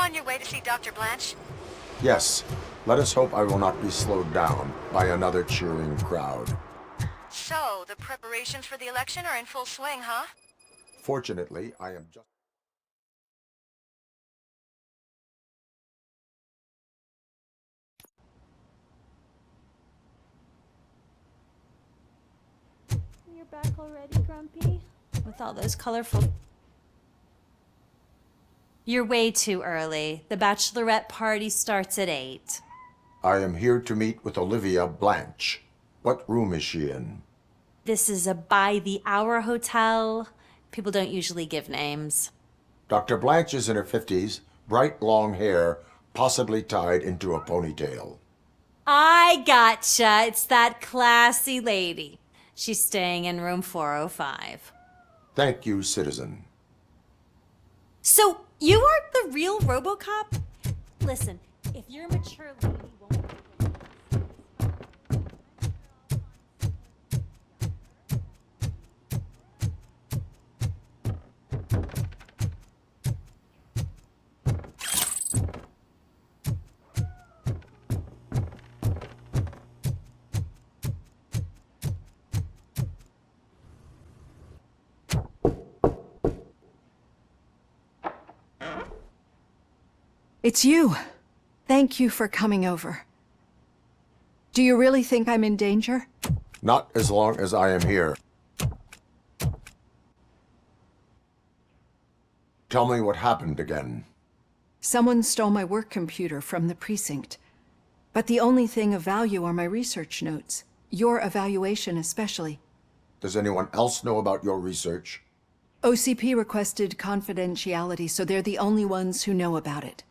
on your way to see Dr. Blanche? Yes. Let us hope I will not be slowed down by another cheering crowd. So, the preparations for the election are in full swing, huh? Fortunately, I am just... You're back already, Grumpy? With all those colorful... You're way too early. The bachelorette party starts at 8. I am here to meet with Olivia Blanche. What room is she in? This is a by-the-hour hotel. People don't usually give names. Dr. Blanche is in her 50s, bright long hair, possibly tied into a ponytail. I gotcha. It's that classy lady. She's staying in room 405. Thank you, citizen. So, you aren't the real RoboCop? Listen, if you're a mature lady won't... It's you. Thank you for coming over. Do you really think I'm in danger? Not as long as I am here. Tell me what happened again. Someone stole my work computer from the precinct. But the only thing of value are my research notes. Your evaluation especially. Does anyone else know about your research? OCP requested confidentiality, so they're the only ones who know about it.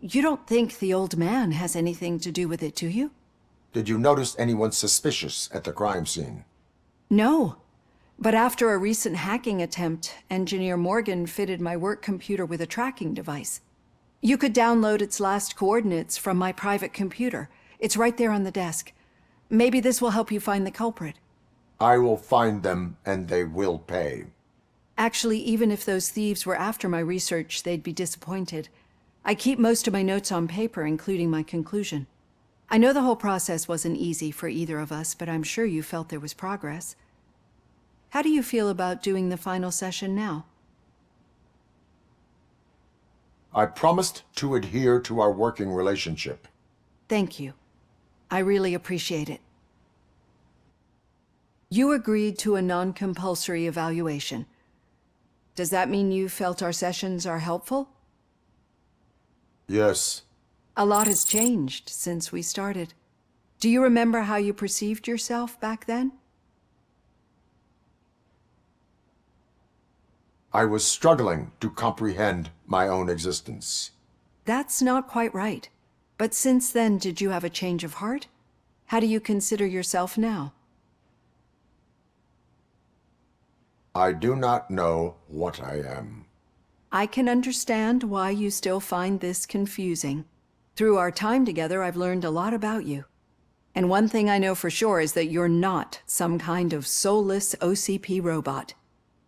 You don't think the old man has anything to do with it, do you? Did you notice anyone suspicious at the crime scene? No. But after a recent hacking attempt, Engineer Morgan fitted my work computer with a tracking device. You could download its last coordinates from my private computer. It's right there on the desk. Maybe this will help you find the culprit. I will find them, and they will pay. Actually, even if those thieves were after my research, they'd be disappointed. I keep most of my notes on paper, including my conclusion. I know the whole process wasn't easy for either of us, but I'm sure you felt there was progress. How do you feel about doing the final session now? I promised to adhere to our working relationship. Thank you. I really appreciate it. You agreed to a non-compulsory evaluation. Does that mean you felt our sessions are helpful? Yes. A lot has changed since we started. Do you remember how you perceived yourself back then? I was struggling to comprehend my own existence. That's not quite right. But since then, did you have a change of heart? How do you consider yourself now? I do not know what I am. I can understand why you still find this confusing. Through our time together, I've learned a lot about you. And one thing I know for sure is that you're not some kind of soulless OCP robot.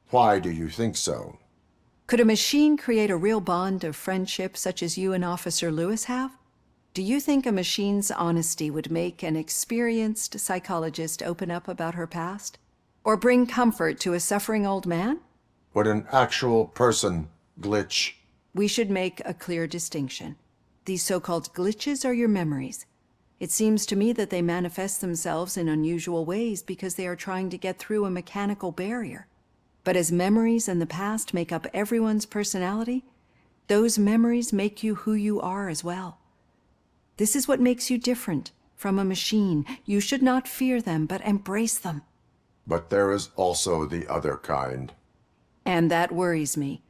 Why do you think so? Could a machine create a real bond of friendship such as you and Officer Lewis have? Do you think a machine's honesty would make an experienced psychologist open up about her past? Or bring comfort to a suffering old man? Would an actual person glitch? We should make a clear distinction. These so-called glitches are your memories. It seems to me that they manifest themselves in unusual ways because they are trying to get through a mechanical barrier. But as memories and the past make up everyone's personality, those memories make you who you are as well. This is what makes you different from a machine. You should not fear them, but embrace them. But there is also the other kind. And that worries me.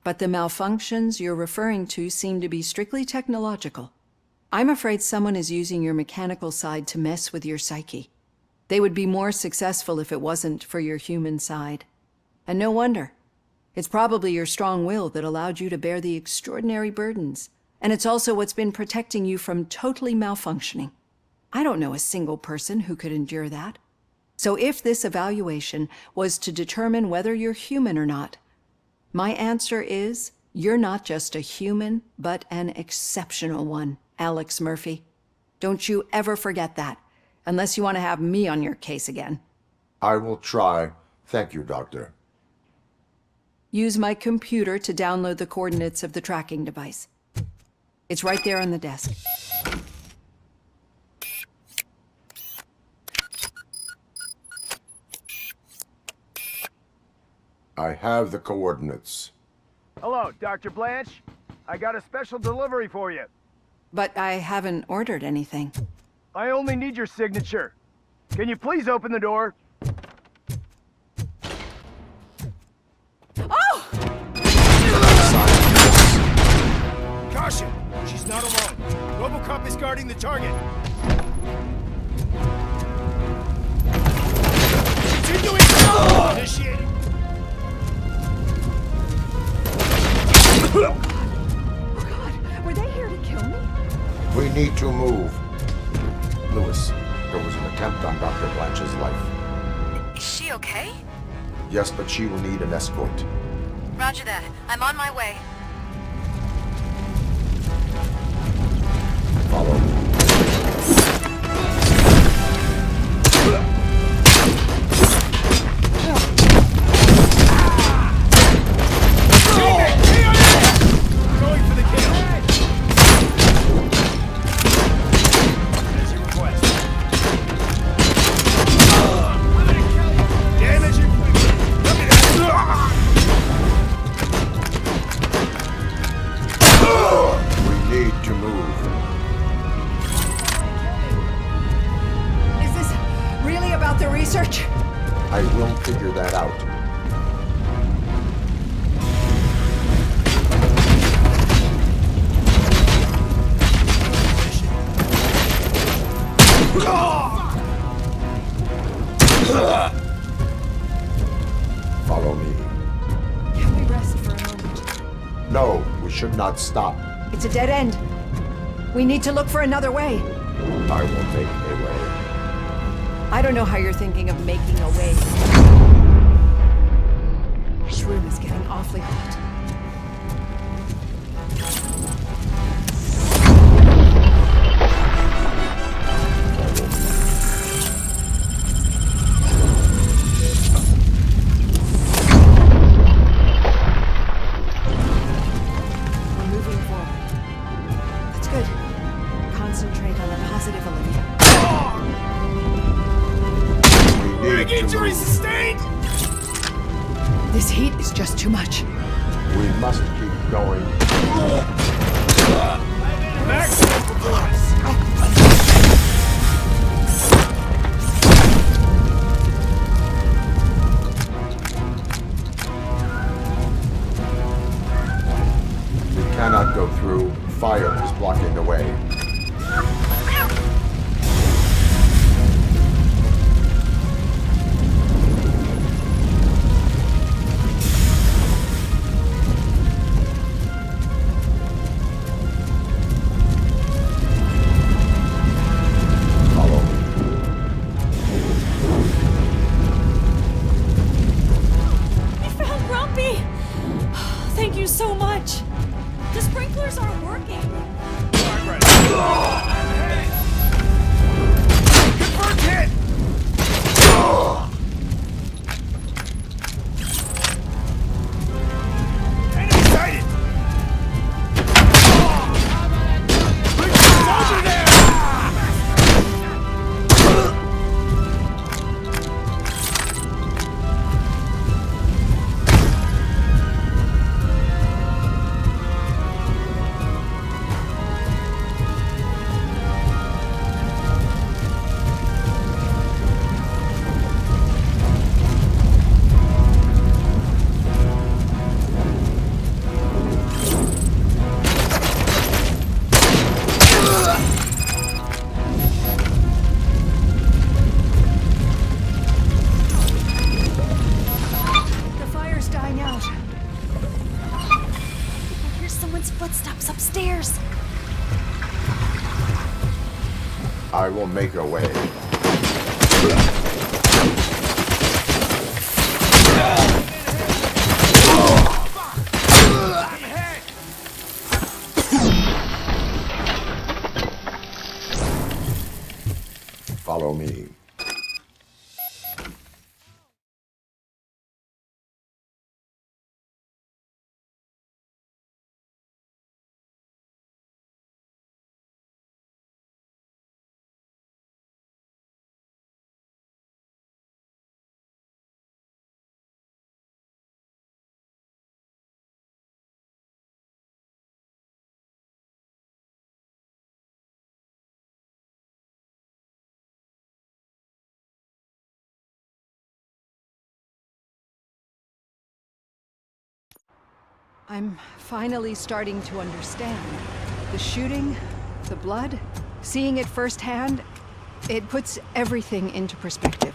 But the malfunctions you're referring to seem to be strictly technological. I'm afraid someone is using your mechanical side to mess with your psyche. They would be more successful if it wasn't for your human side. And no wonder. It's probably your strong will that allowed you to bear the extraordinary burdens. And it's also what's been protecting you from totally malfunctioning. I don't know a single person who could endure that. So if this evaluation was to determine whether you're human or not, my answer is You're not just a human, but an exceptional one, Alex Murphy. Don't you ever forget that, unless you want to have me on your case again. I will try. Thank you, Doctor. Use my computer to download the coordinates of the tracking device. It's right there on the desk. I have the coordinates. Hello, Dr. Blanche. I got a special delivery for you. But I haven't ordered anything. I only need your signature. Can you please open the door? Oh! Caution! She's not alone. RoboCop is guarding the target. Continuing! Initiating! Oh God, were they here to kill me? We need to move. Lewis, there was an attempt on Dr. Blanche's life. Is she okay? Yes, but she will need an escort. Roger that. I'm on my way. Follow me. Going for the kill. As you request. Damage inflicted. Look at that. We need to move. Is this really about the research? I will figure that out. Follow me. Can we rest for a moment? No, we should not stop. It's a dead end. We need to look for another way. I will make a way. I don't know how you're thinking of making a way. This room is getting awfully hot. We're moving forward. That's good. Concentrate on the positive, Olivia. We need to Injury move. sustained! This heat is just too much. We must keep going. Maximum performance! We cannot go through. Fire is blocking the way. Follow me. I found Grumpy! Thank you so much. The sprinklers aren't working. Progress. Confirmed hit! Enemy sighted! Bring the soldier there! The fire's dying out. I hear someone's footsteps upstairs. I will make a way. I'm ahead! I'm finally starting to understand. The shooting, the blood, seeing it firsthand, it puts everything into perspective.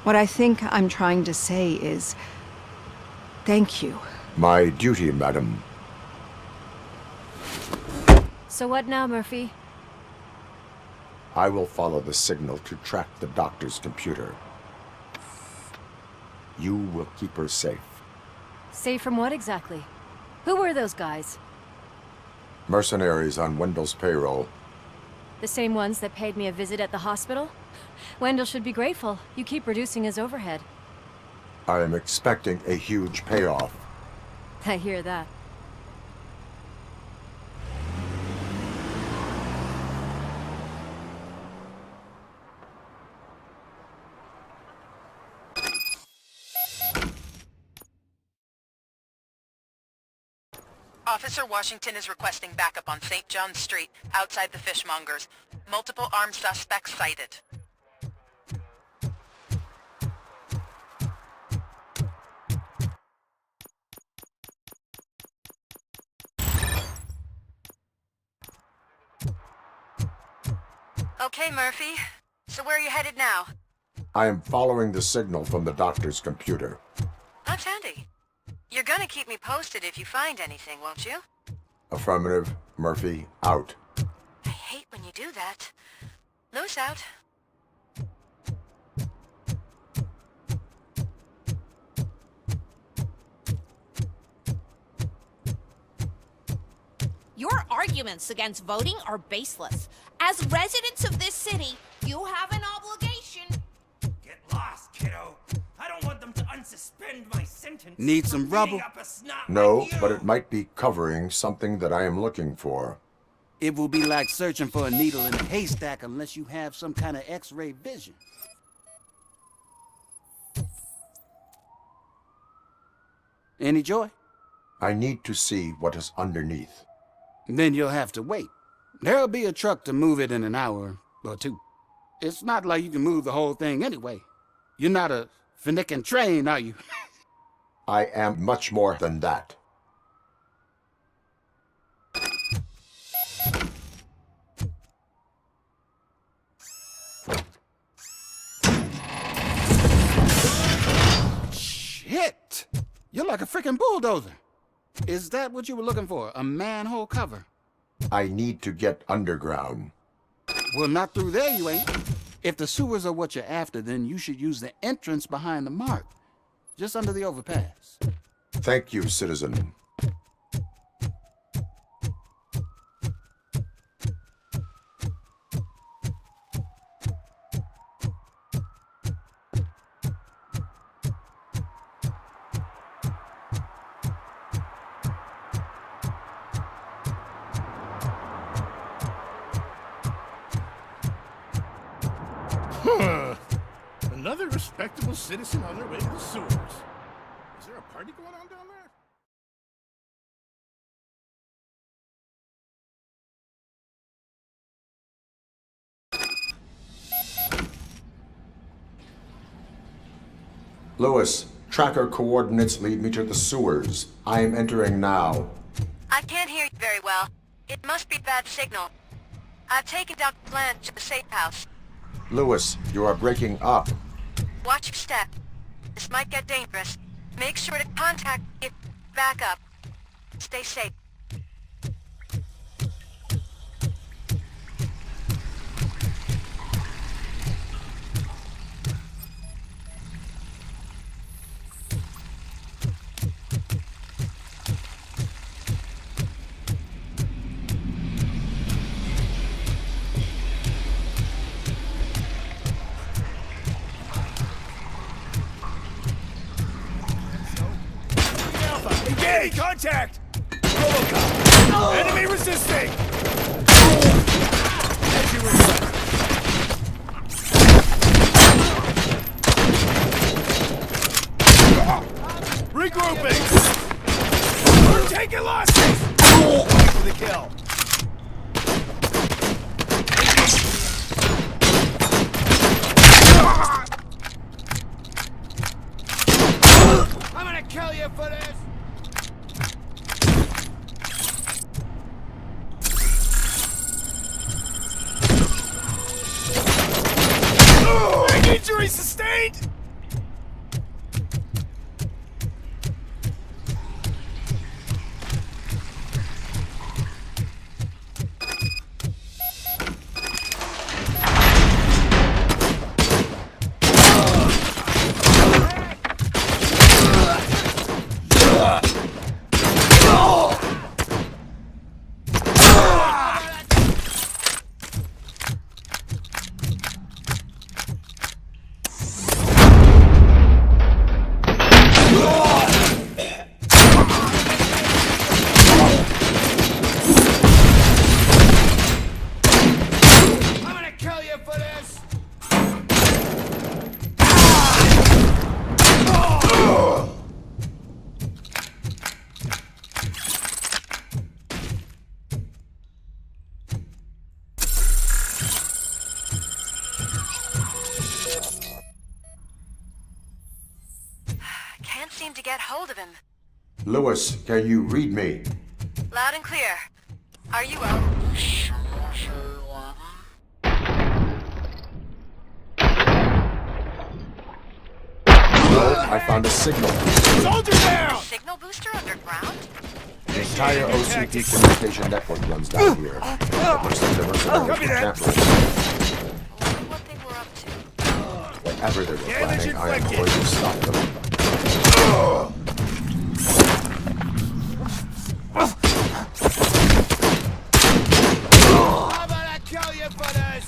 What I think I'm trying to say is, thank you. My duty, madam. So what now, Murphy? I will follow the signal to track the doctor's computer. You will keep her safe. Safe from what exactly? Who were those guys? Mercenaries on Wendell's payroll. The same ones that paid me a visit at the hospital? Wendell should be grateful. You keep reducing his overhead. I am expecting a huge payoff. I hear that. Officer Washington is requesting backup on St. John's Street, outside the fishmongers. Multiple armed suspects sighted. Okay, Murphy. So where are you headed now? I am following the signal from the doctor's computer. That's handy. You're gonna keep me posted if you find anything, won't you? Affirmative. Murphy, out. I hate when you do that. Lewis out. Your arguments against voting are baseless. As residents of this city, you have an obligation. Get lost, kiddo. I don't want them to unsuspend my sentence. Need some for rubble? beating up a snot No, like you. but it might be covering something that I am looking for. It will be like searching for a needle in a haystack unless you have some kind of X-ray vision. Any joy? I need to see what is underneath. Then you'll have to wait. There'll be a truck to move it in an hour or two. It's not like you can move the whole thing anyway. You're not a finicking train, are you? I am much more than that. Shit! You're like a freaking bulldozer. Is that what you were looking for? A manhole cover? I need to get underground. Well, not through there, you ain't. If the sewers are what you're after, then you should use the entrance behind the mark. Just under the overpass. Thank you, citizen. Another respectable citizen on their way to the sewers. Is there a party going on down there? Lewis, tracker coordinates lead me to the sewers. I am entering now. I can't hear you very well. It must be bad signal. I've taken Dr. Blanche to the safe house. Lewis, you are breaking up. Watch your step. This might get dangerous. Make sure to contact if back up. Stay safe. Alpha, engage! Contact! RoboCop! Enemy resisting! As you request. Regrouping! We're taking losses! For the kill. I'm gonna kill you for this! Injury sustained! Can't seem to get hold of him. Lewis, can you read me? Loud and clear. Are you out? I found a signal. Soldier down! Signal booster underground? The entire OCP communication network runs down here. Looks like the mercenaries were tampering. Wonder what they were up to. Whatever they were Damage planning, I am inflicted. going to stop them. How about I kill you for this?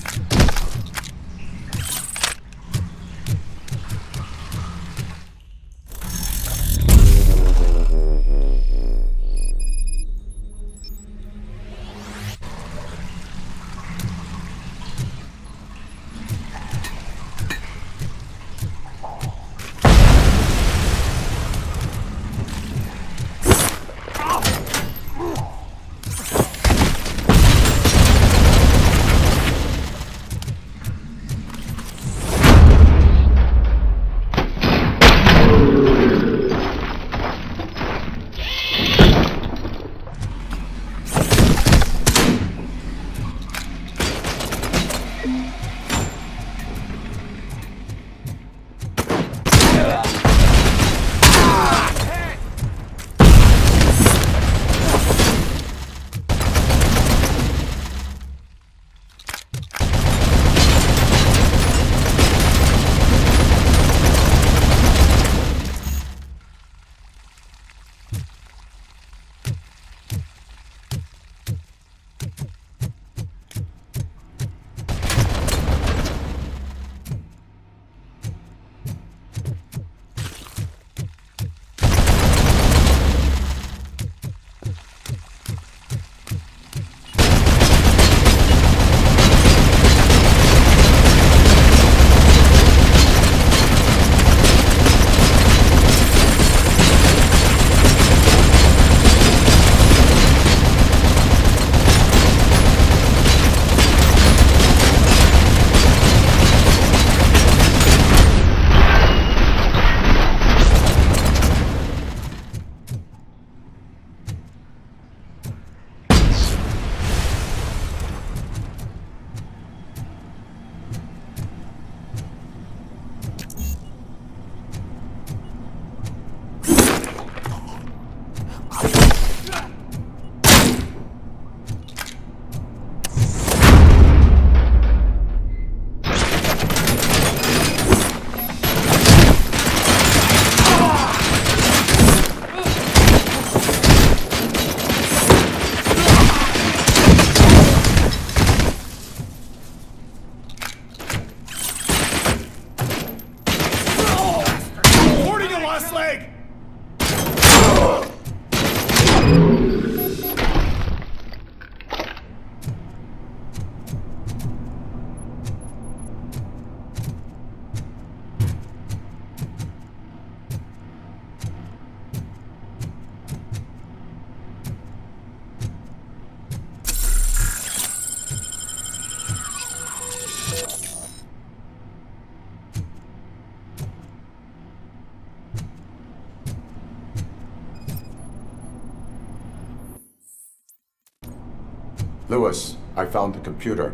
Lewis, I found the computer.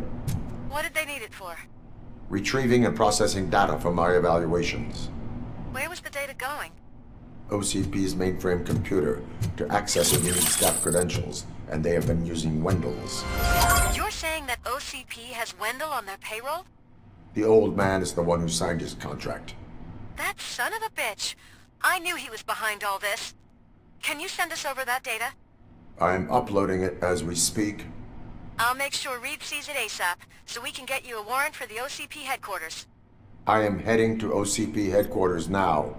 What did they need it for? retrieving and processing data from my evaluations. Where was the data going? OCP's mainframe computer to access unique staff credentials, and they have been using Wendell's. You're saying that OCP has Wendell on their payroll? The old man is the one who signed his contract. That son of a bitch. I knew he was behind all this. Can you send us over that data? I'm uploading it as we speak. I'll make sure Reed sees it ASAP, so we can get you a warrant for the OCP headquarters. I am heading to OCP headquarters now.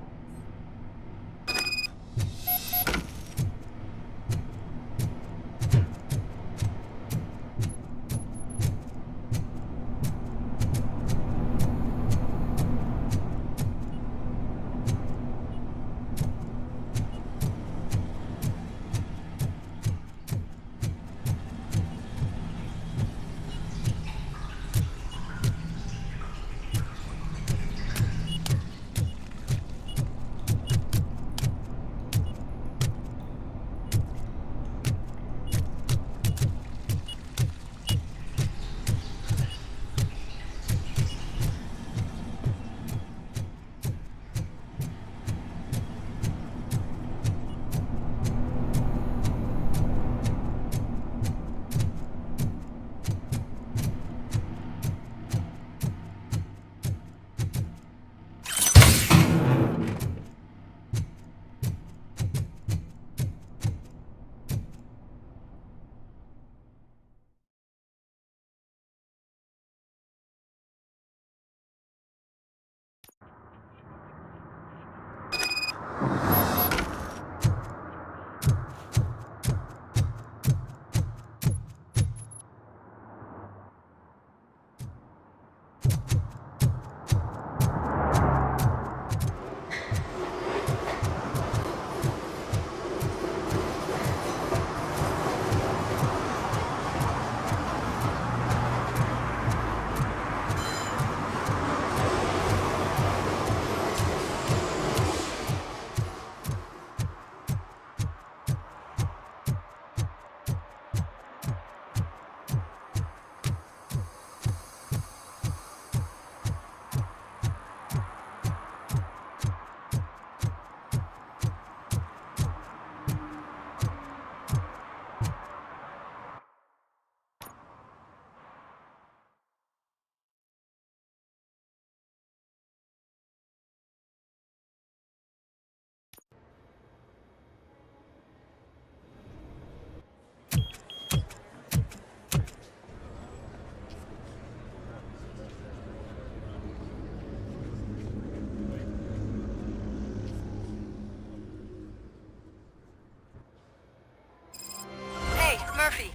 Murphy,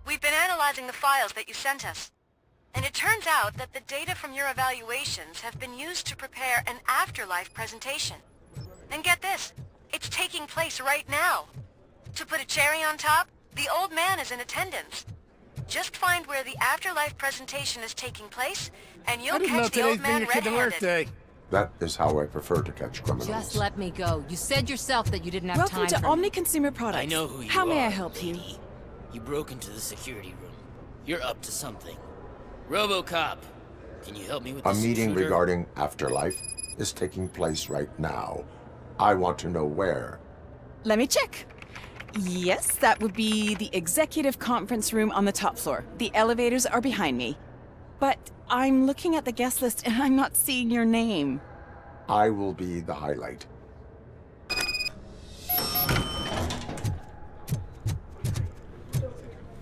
we've been analyzing the files that you sent us. And it turns out that the data from your evaluations have been used to prepare an afterlife presentation. And get this, it's taking place right now. To put a cherry on top, the old man is in attendance. Just find where the afterlife presentation is taking place, and you'll I didn't know catch the today's old man been your kid's red-handed. birthday. That is how I prefer to catch criminals. Just let me go. You said yourself that you didn't have Welcome time to for Omni Consumer Products. I know who you are. How may I help you? lady. You broke into the security room. You're up to something. RoboCop, can you help me with A this meeting intruder? regarding afterlife is taking place right now. I want to know where. Let me check. Yes, that would be the executive conference room on the top floor. The elevators are behind me. But I'm looking at the guest list and I'm not seeing your name. I will be the highlight.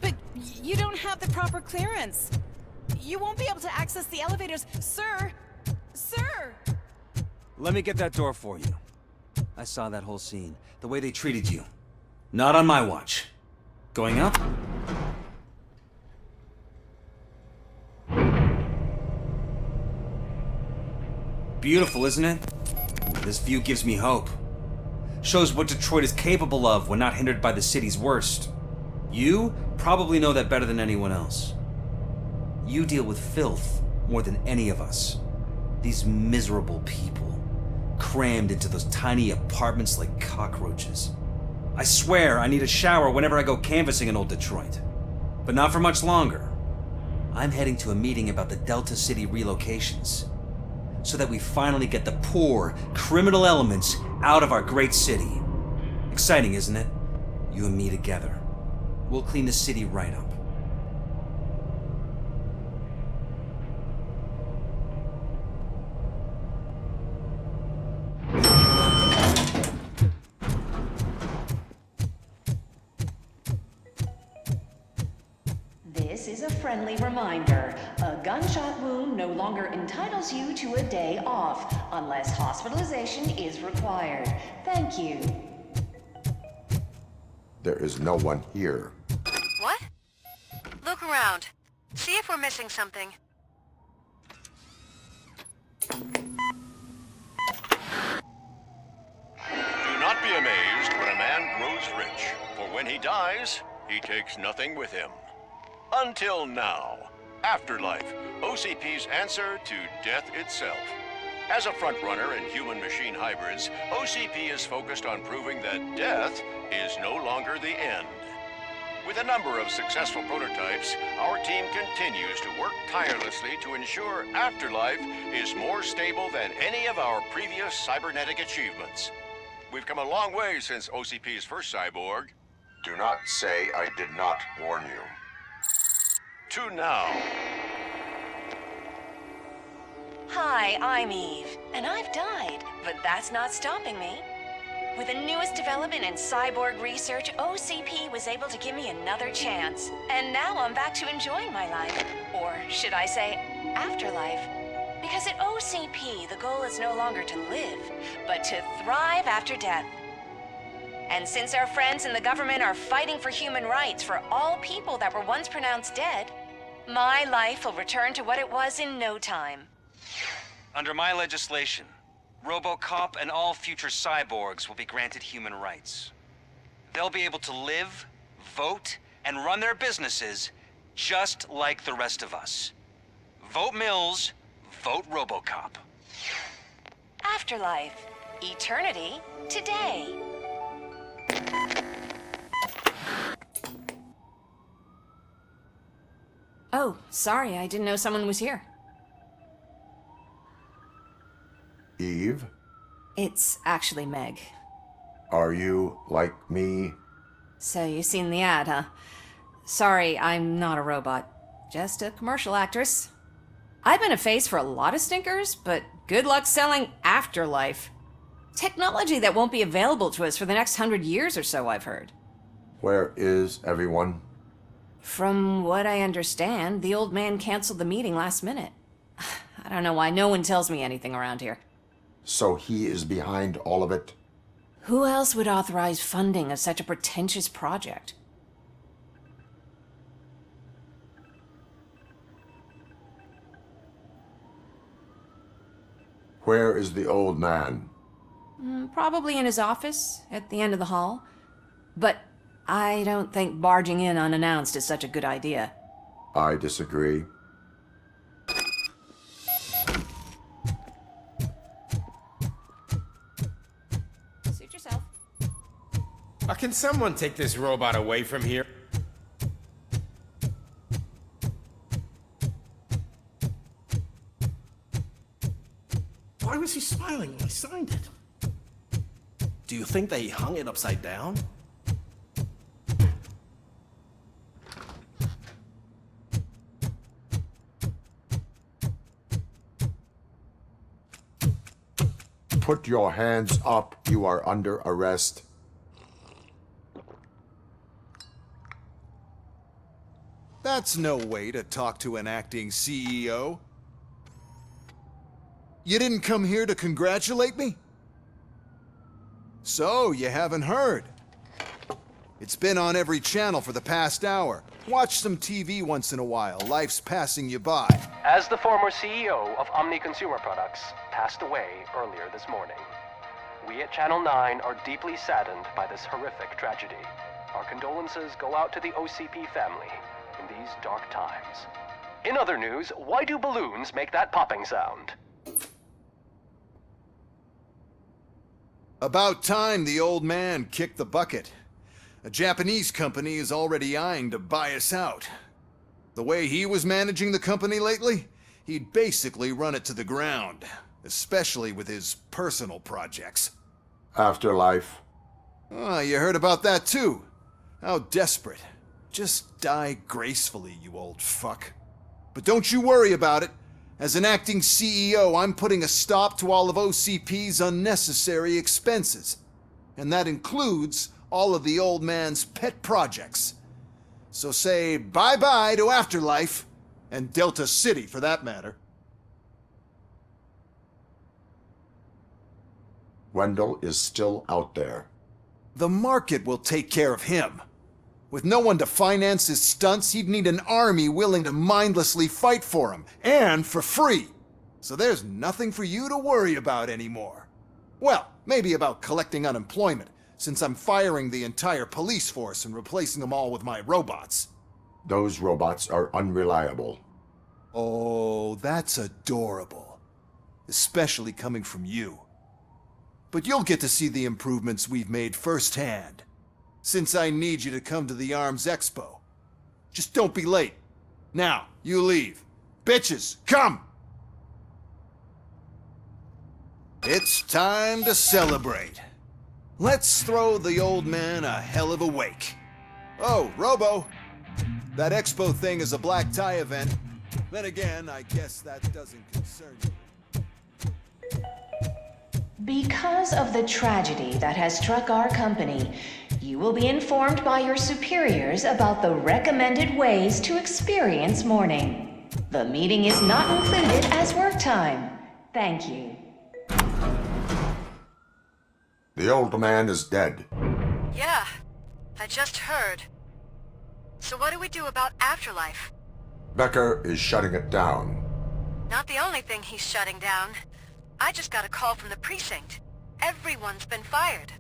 But you don't have the proper clearance. You won't be able to access the elevators, sir. Sir! Let me get that door for you. I saw that whole scene. The way they treated you. Not on my watch. Going up? Beautiful, isn't it? This view gives me hope. Shows what Detroit is capable of when not hindered by the city's worst. You probably know that better than anyone else. You deal with filth more than any of us. These miserable people, crammed into those tiny apartments like cockroaches. I swear I need a shower whenever I go canvassing in old Detroit. But not for much longer. I'm heading to a meeting about the Delta City relocations, so that we finally get the poor, criminal elements out of our great city. Exciting, isn't it? You and me together. We'll clean the city right up. This is a friendly reminder. A gunshot wound no longer entitles you to a day off, unless hospitalization is required. Thank you. There is no one here. What? Look around. See if we're missing something. Do not be amazed when a man grows rich, for when he dies, he takes nothing with him. Until now. Afterlife, OCP's answer to death itself. As a frontrunner in human-machine hybrids, OCP is focused on proving that death is no longer the end. With a number of successful prototypes, our team continues to work tirelessly to ensure Afterlife is more stable than any of our previous cybernetic achievements. We've come a long way since OCP's first cyborg. Do not say I did not warn you. To now. Hi, I'm Eve, and I've died, but that's not stopping me. With the newest development in cyborg research, OCP was able to give me another chance. And now I'm back to enjoying my life. Or should I say, afterlife. Because at OCP, the goal is no longer to live, but to thrive after death. And since our friends in the government are fighting for human rights for all people that were once pronounced dead, my life will return to what it was in no time. Under my legislation, RoboCop and all future cyborgs will be granted human rights. They'll be able to live, vote, and run their businesses just like the rest of us. Vote Mills, vote RoboCop. Afterlife. Eternity. Today. Oh, sorry, I didn't know someone was here. Eve, It's actually Meg. are you like me? So you seen the ad, huh? Sorry, I'm not a robot. Just a commercial actress. I've been a face for a lot of stinkers, but good luck selling Afterlife. Technology that won't be available to us for the next 100 years or so, I've heard. Where is everyone? From what I understand, the old man canceled the meeting last minute. I don't know why no one tells me anything around here. So he is behind all of it? Who else would authorize funding of such a pretentious project? Where is the old man? Probably in his office, at the end of the hall. But I don't think barging in unannounced is such a good idea. I disagree. Suit yourself. Can someone take this robot away from here? Why was he smiling when I signed it? Do you think they hung it upside down? Put your hands up. You are under arrest. That's no way to talk to an acting CEO. You didn't come here to congratulate me? So, you haven't heard. It's been on every channel for the past hour. Watch some TV once in a while. Life's passing you by. As the former CEO of Omni Consumer Products passed away earlier this morning, we at Channel 9 are deeply saddened by this horrific tragedy. Our condolences go out to the OCP family in these dark times. In other news, why do balloons make that popping sound? About time the old man kicked the bucket. A Japanese company is already eyeing to buy us out. The way he was managing the company lately, he'd basically run it to the ground, especially with his personal projects. Afterlife. Oh, you heard about that too. How desperate. Just die gracefully, you old fuck. But don't you worry about it. As an acting CEO, I'm putting a stop to all of OCP's unnecessary expenses. And that includes all of the old man's pet projects. So say bye-bye to Afterlife, and Delta City for that matter. Wendell is still out there. The market will take care of him. With no one to finance his stunts, he'd need an army willing to mindlessly fight for him, and for free. So there's nothing for you to worry about anymore. Well, maybe about collecting unemployment, since I'm firing the entire police force and replacing them all with my robots. Those robots are unreliable. Oh, that's adorable. Especially coming from you. But you'll get to see the improvements we've made firsthand. Since I need you to come to the Arms Expo. Just don't be late. Now, you leave. Bitches, come! It's time to celebrate. Let's throw the old man a hell of a wake. Oh, Robo! That expo thing is a black tie event. Then again, I guess that doesn't concern you. Because of the tragedy that has struck our company, you will be informed by your superiors about the recommended ways to experience mourning. The meeting is not included as work time. Thank you. The old man is dead. Yeah, I just heard. So what do we do about Afterlife? Becker is shutting it down. Not the only thing he's shutting down. I just got a call from the precinct. Everyone's been fired.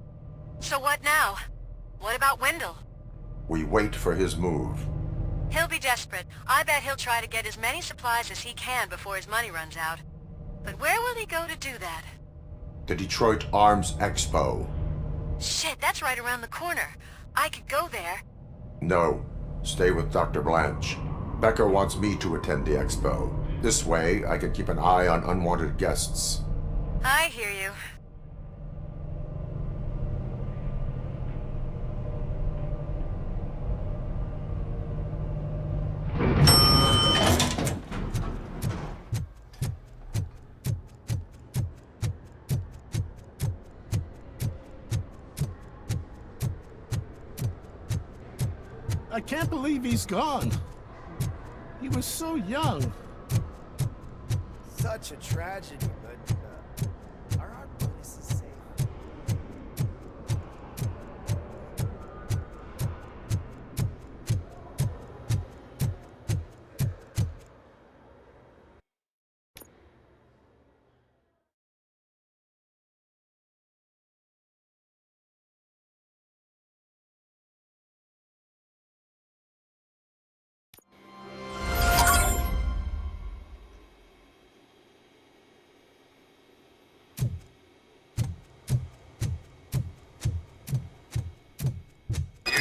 So what now? What about Wendell? We wait for his move. He'll be desperate. I bet he'll try to get as many supplies as he can before his money runs out. But where will he go to do that? The Detroit Arms Expo. Shit, that's right around the corner. I could go there. No. Stay with Dr. Blanche. Becker wants me to attend the expo. This way, I can keep an eye on unwanted guests. I hear you. I can't believe he's gone. He was so young. Such a tragedy, but are our bonuses safe?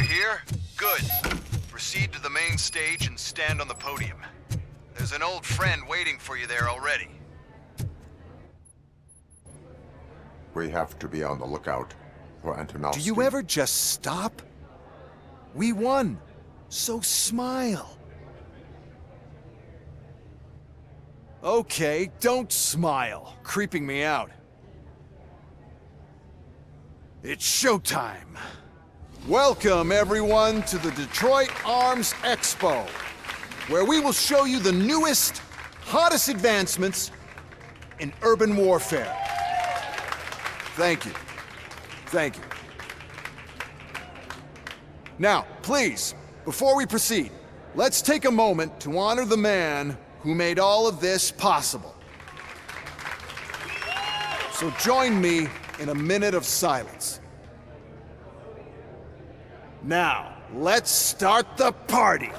Here? Good. Proceed to the main stage and stand on the podium. There's an old friend waiting for you there already. We have to be on the lookout for Antonovsky. Do you ever just stop? We won, so smile. Okay, don't smile, creeping me out. It's showtime. Welcome, everyone, to the Detroit Arms Expo, where we will show you the newest, hottest advancements in urban warfare. Thank you. Thank you. Now, please, before we proceed, let's take a moment to honor the man who made all of this possible. So join me in a minute of silence. Now, let's start the party!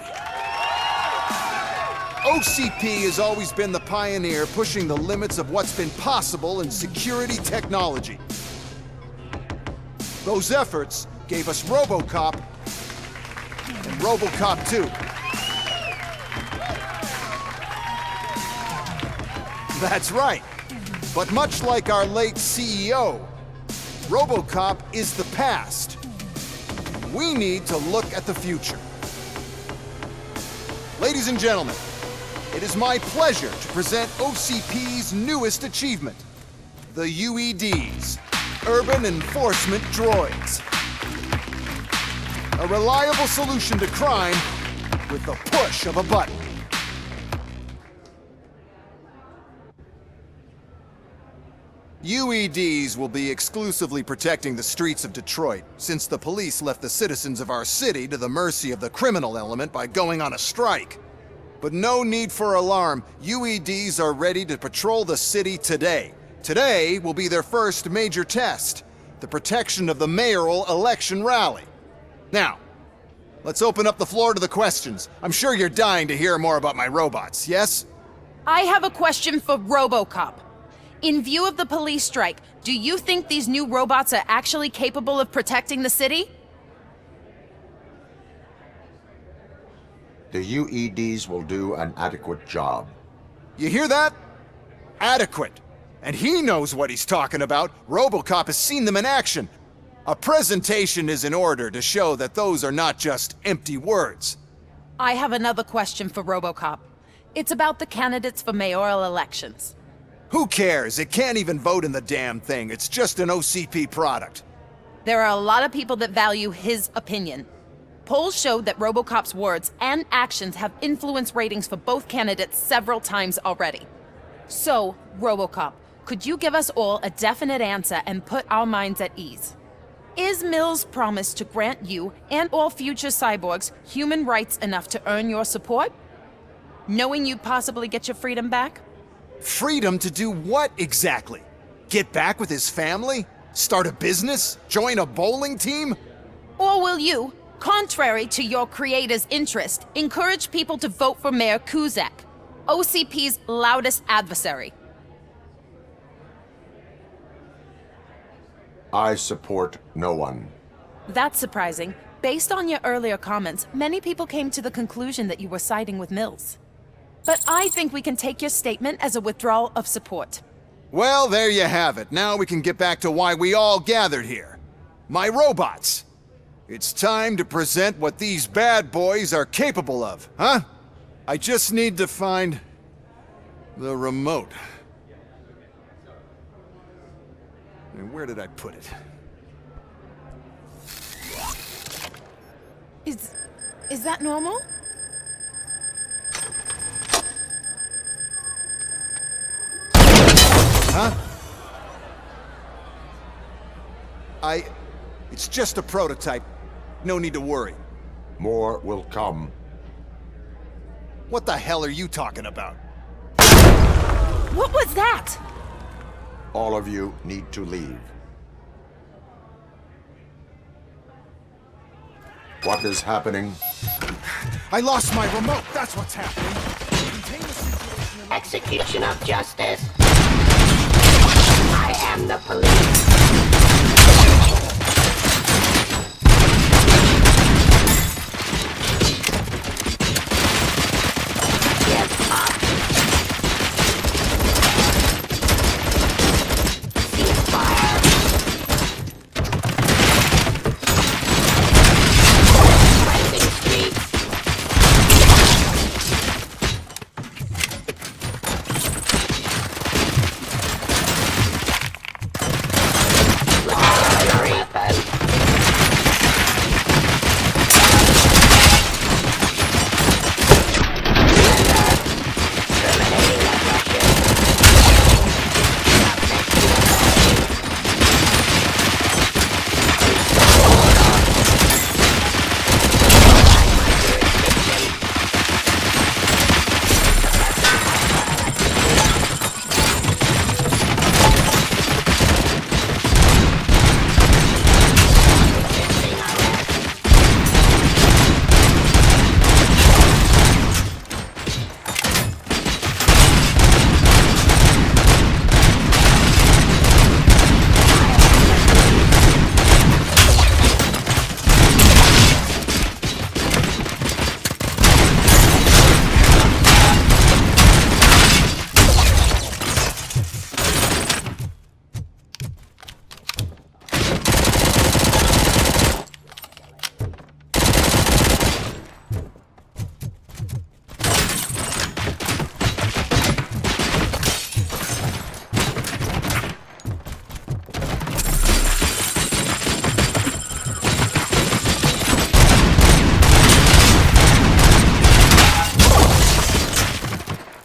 OCP has always been the pioneer pushing the limits of what's been possible in security technology. Those efforts gave us RoboCop and RoboCop 2. That's right. But much like our late CEO, RoboCop is the past. We need to look at the future. Ladies and gentlemen, it is my pleasure to present OCP's newest achievement, the UEDs, Urban Enforcement Droids. A reliable solution to crime with the push of a button. UEDs will be exclusively protecting the streets of Detroit, since the police left the citizens of our city to the mercy of the criminal element by going on a strike. But no need for alarm, UEDs are ready to patrol the city today. Today will be their first major test, the protection of the mayoral election rally. Now, let's open up the floor to the questions. I'm sure you're dying to hear more about my robots, yes? I have a question for RoboCop. In view of the police strike, do you think these new robots are actually capable of protecting the city? The UEDs will do an adequate job. You hear that? Adequate. And he knows what he's talking about. RoboCop has seen them in action. A presentation is in order to show that those are not just empty words. I have another question for RoboCop. It's about the candidates for mayoral elections. Who cares? It can't even vote in the damn thing. It's just an OCP product. There are a lot of people that value his opinion. Polls show that RoboCop's words and actions have influenced ratings for both candidates several times already. So, RoboCop, could you give us all a definite answer and put our minds at ease? Is Mills' promise to grant you and all future cyborgs human rights enough to earn your support? Knowing you'd possibly get your freedom back? Freedom to do what exactly? Get back with his family? Start a business? Join a bowling team? Or will you, contrary to your creator's interest, encourage people to vote for Mayor Kuzak, OCP's loudest adversary? I support no one. That's surprising. Based on your earlier comments, many people came to the conclusion that you were siding with Mills. But I think we can take your statement as a withdrawal of support. Well, there you have it. Now we can get back to why we all gathered here. My robots. It's time to present what these bad boys are capable of, huh? I just need to find the remote. And where did I put it? Is that normal? Huh? It's just a prototype. No need to worry. More will come. What the hell are you talking about? What was that? All of you need to leave. What is happening? I lost my remote. That's what's happening. Execution of justice. I am the police. Give up. Ceasefire. Cleansing streets.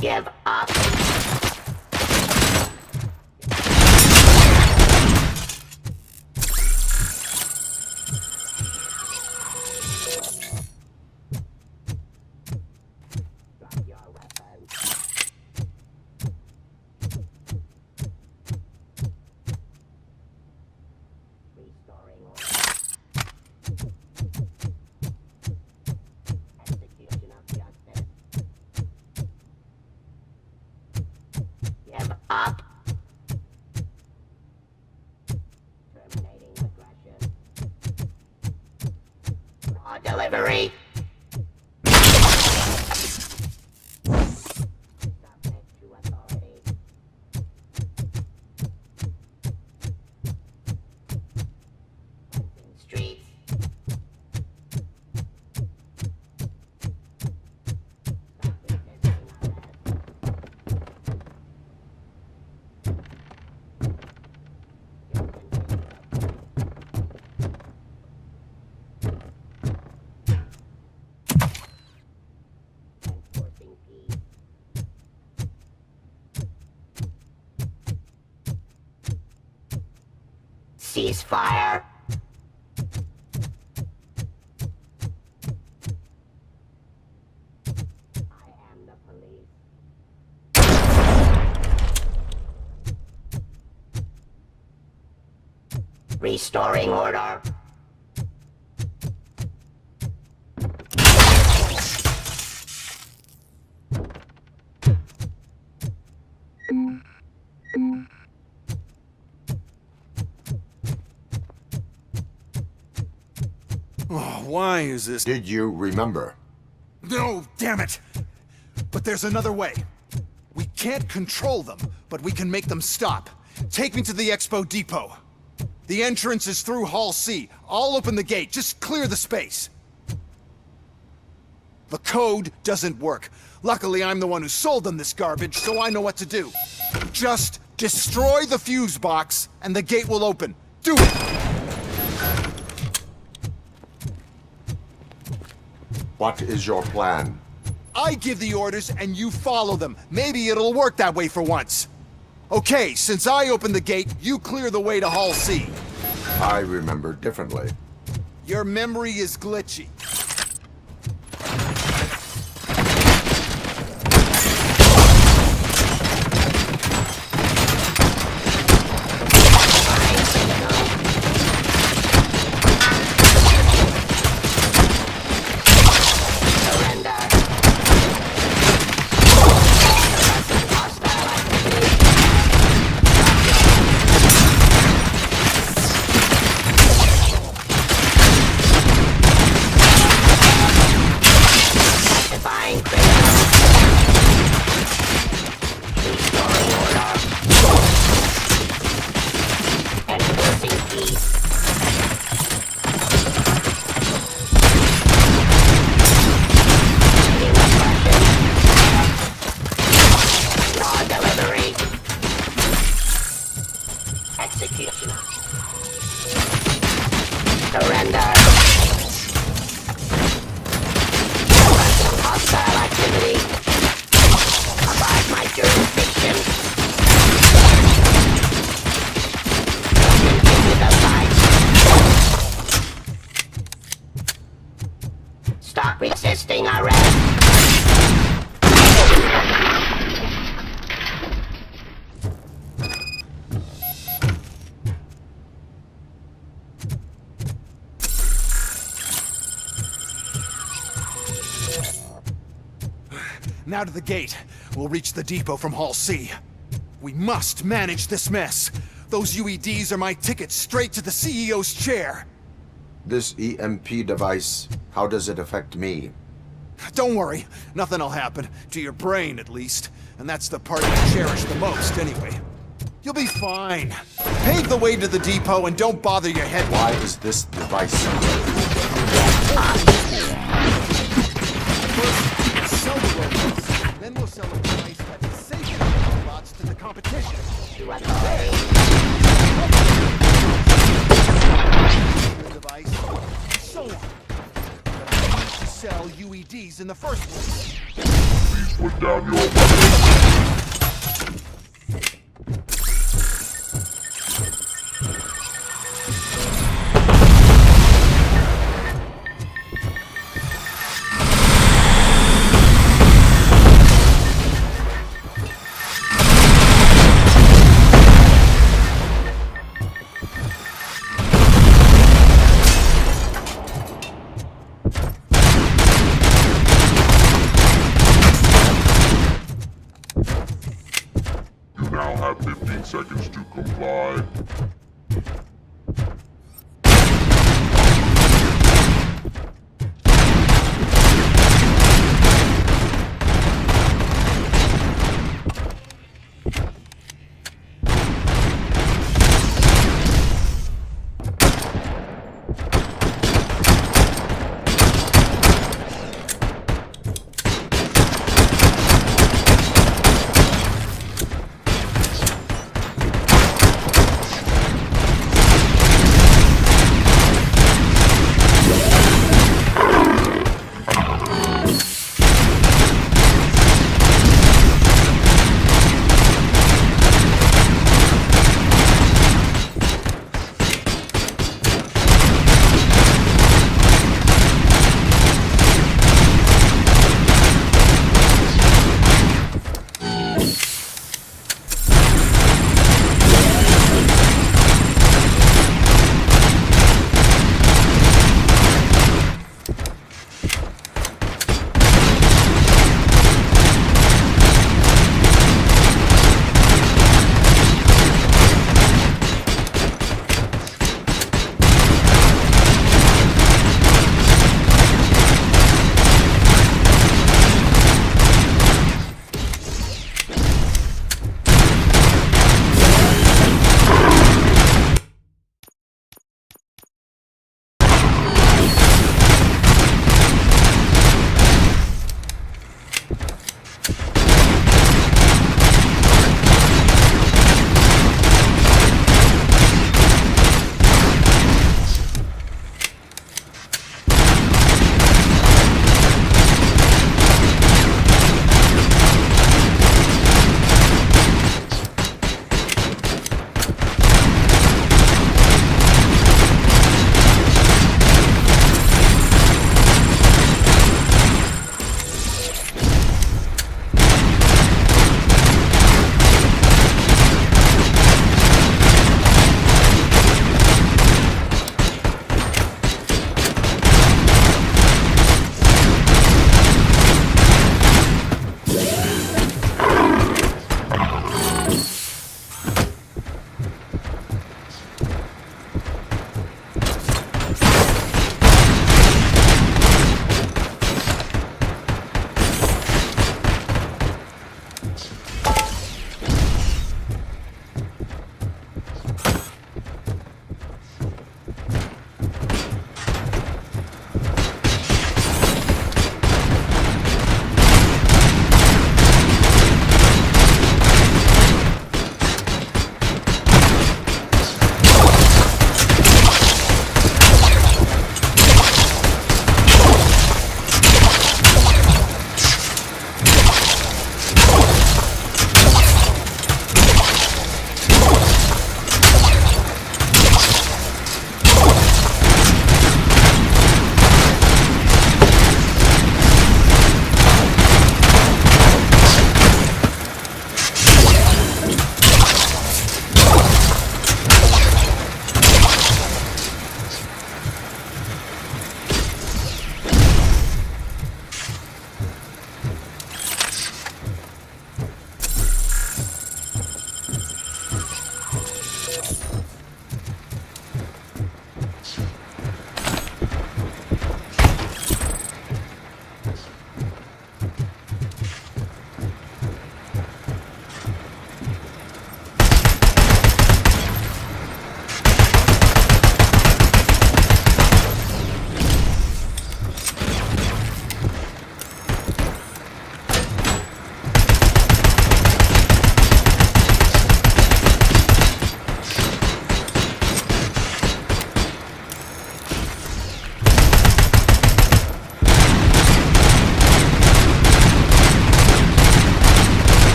Give up. Give up. Terminating aggression. Raw delivery. Subject to authority. Cleansing streets. Stop resisting arrest. Enforcing peace. Ceasefire. I am the police. Restoring order. Oh, why is this? Did you remember? No, damn it! But there's another way. We can't control them, but we can make them stop. Take me to the Expo Depot. The entrance is through Hall C. I'll open the gate. Just clear the space. The code doesn't work. Luckily, I'm the one who sold them this garbage, so I know what to do. Just destroy the fuse box, and the gate will open. Do it! What is your plan? I give the orders, and you follow them. Maybe it'll work that way for once. Okay, since I opened the gate, you clear the way to Hall C. I remember differently. Your memory is glitchy. Surrender. Hostile activity. Abide my jurisdiction. Continue the fight. Stop resisting arrest. Now to the gate. We'll reach the depot from Hall C. We must manage this mess. Those UEDs are my ticket straight to the CEO's chair. This EMP device, how does it affect me? Don't worry. Nothing'll happen. To your brain, at least. And that's the part you cherish the most, anyway. You'll be fine. Pave the way to the depot and don't bother your head. Why is this device so Sell the robots. Then we'll sell a device that's safe enough robots to the competition. The device, so on. But I need to sell UEDs in the first place. Put down your weapon. You now have 15 seconds to comply.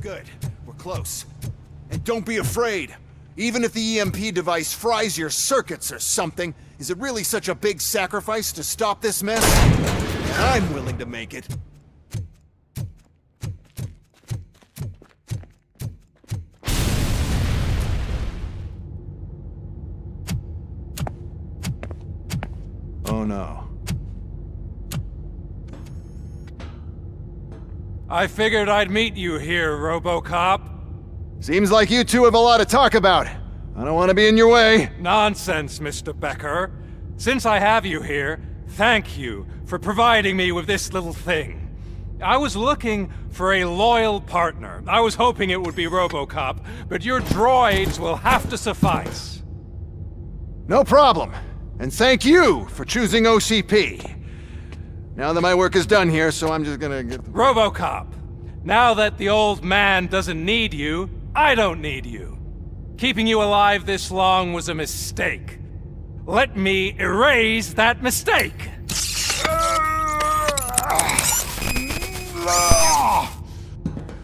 Good. We're close. And don't be afraid. Even if the EMP device fries your circuits or something, is it really such a big sacrifice to stop this mess? I'm willing to make it. Oh no. I figured I'd meet you here, RoboCop. Seems like you two have a lot to talk about. I don't want to be in your way. Nonsense, Mr. Becker. Since I have you here, thank you for providing me with this little thing. I was looking for a loyal partner. I was hoping it would be RoboCop, but your droids will have to suffice. No problem. And thank you for choosing OCP. Now that my work is done here, so I'm just gonna get... RoboCop, now that the old man doesn't need you, I don't need you. Keeping you alive this long was a mistake. Let me erase that mistake!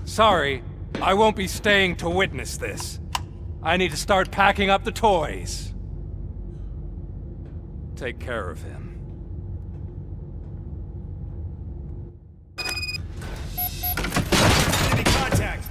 Sorry, I won't be staying to witness this. I need to start packing up the toys. Take care of him. Enemy contact!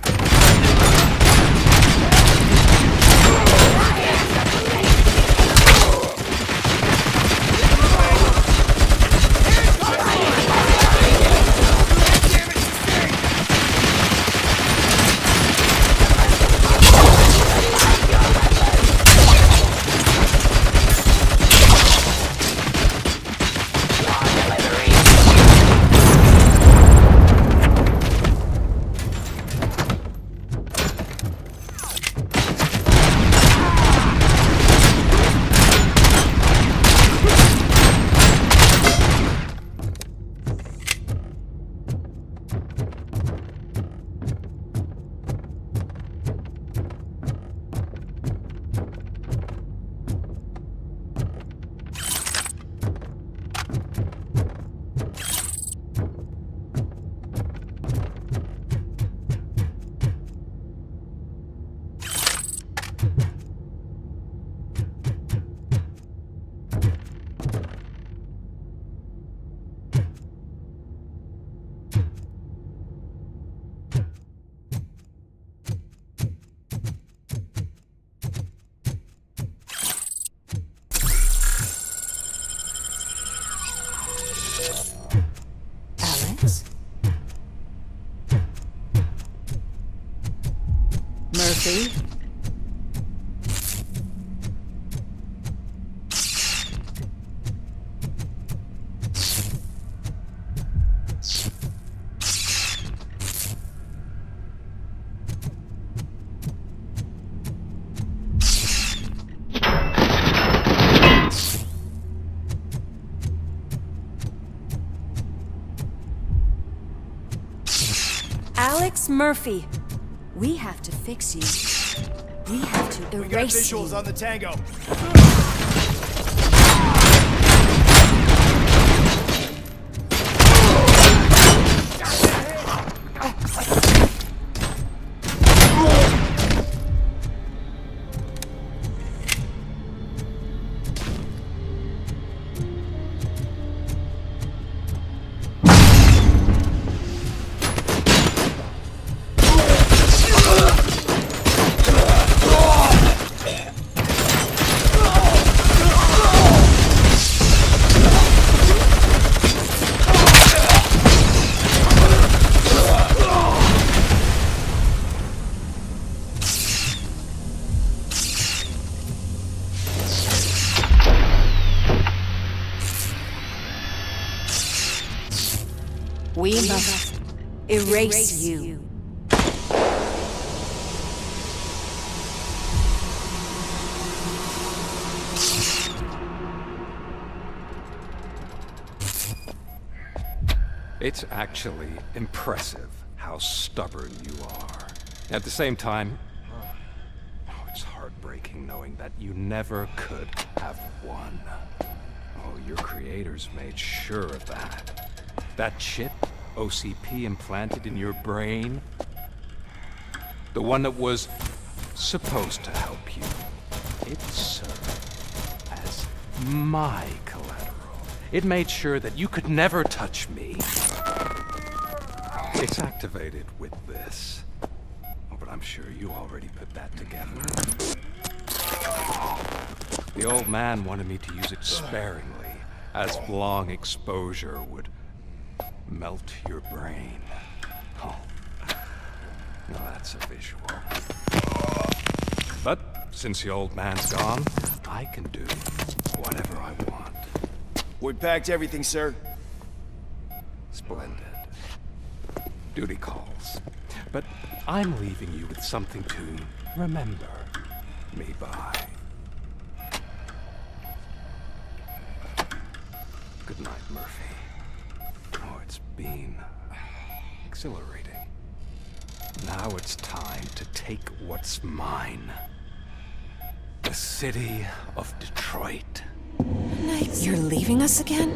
Murphy? Alex Murphy, we have to fix you. We have to erase We got visuals you. on the Tango. We must erase you. It's actually impressive how stubborn you are. At the same time, it's heartbreaking knowing that you never could have won. Oh, your creators made sure of that. That chip OCP implanted in your brain, The one that was supposed to help you. It served as my collateral. It made sure that you could never touch me. It's activated with this. Oh, but I'm sure you already put that together. The old man wanted me to use it sparingly, as long exposure would melt your brain. Oh, now that's a visual. But since the old man's gone, I can do whatever I want. We packed everything, sir. Splendid. Duty calls. But I'm leaving you with something to remember me by. Good night, Murphy. Oh, it's been exhilarating. Now it's time to take what's mine. The city of Detroit. You're leaving us again?